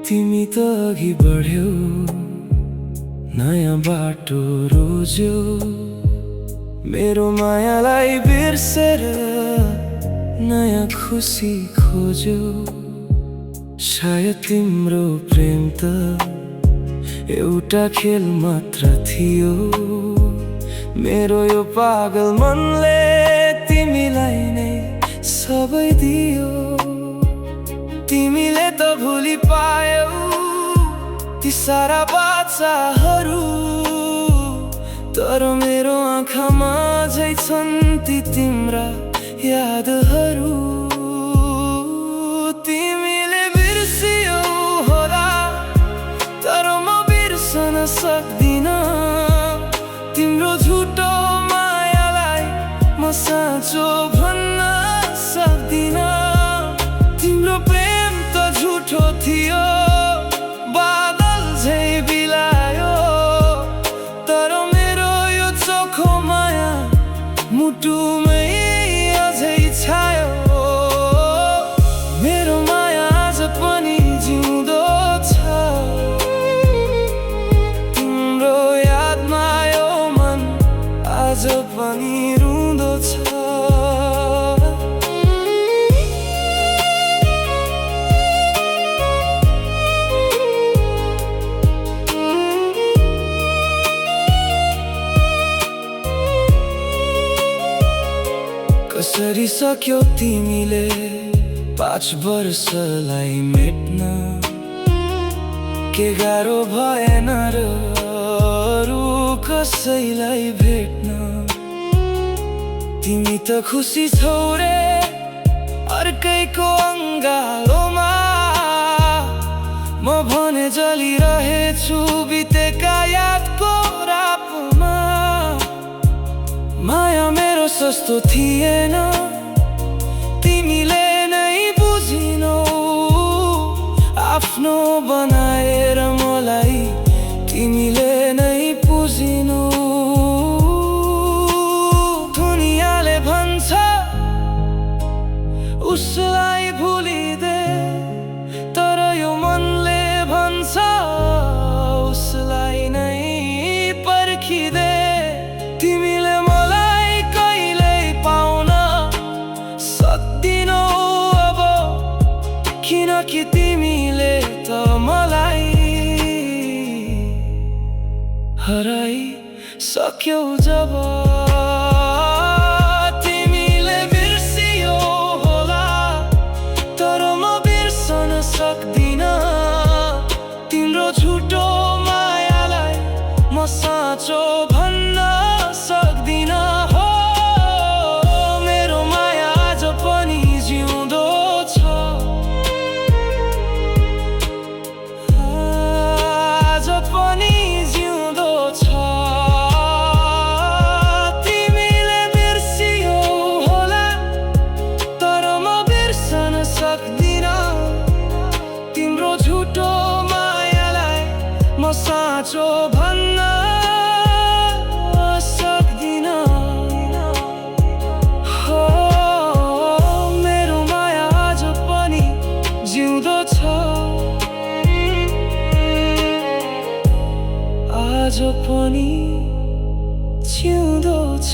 तिमी त अघि बढ्यौ, नयाँ बाटो रोज्यौ, मेरो मायालाई बिर्सेर नयाँ खुसी खोज्यौ। सायद तिम्रो प्रेम त एउटा खेल मात्र थियो, मेरो यो पागल मनले तिमीलाई नै सबै दियो। तिमीले त भुलि पायौ ती सारा बाचाहरू, तर मेरो आँखामा झै छन् ती तिम्रा यादहरू। तिमीले बिर्सियौ होला, तर म बिर्सन सक्दिन तिम्रो झुटो मायालाई म साँचो भन्न सक्दिन। तिम्रो प्रेम त झुटो थियो, बादल झै बिलायो, तर मेरो यो चोखो माया मुटुमै अझै छायो। मेरो माया आज पनि जिउँदो छ, तिम्रो यादमा यो मन आज पनि रुँदो छ। कसरी सक्यौ तिमीले 5 वर्षलाई मेट्न, के गाह्रो भएन र अरू कसैलाई भेट्न। तिमी त खुसी छौ रे अर्कैको अङ्गालोमा, म भने जलिरहेछु बितेका यादको रापमा। माया मेरो सस्तो थिएन, तिमीले नै बुझिनौ, आफ्नो बनाएर मलाई तिमीले नै पुजिनौ। दुनियाँले भन्छ उसलाई भुलिदे, तर यो मनले भन्छ उसलाई नै पर्खिदे। तिमीले मलाई कहिल्यै पाउन सक्दिनौ अब, किनकि तिमीले त मलाई हराइसक्यौ जब। तिमीले बिर्सियौ होला, तर म बिर्सन सक्दिन तिम्रो झुटो मायालाई म साँचो भन्न सक्दिन। हो मेरो माया आज पनि जिउँदो छ, आज पनि जिउँदो छ। तिमीले बिर्सियौ होला, तर म बिर्सन सक्दिन तिम्रो झुटो मायालाई म साँचो भन्न सक्दिन। हो मेरो माया आज पनि जिउँदो छ, आज पनि जिउँदो छ।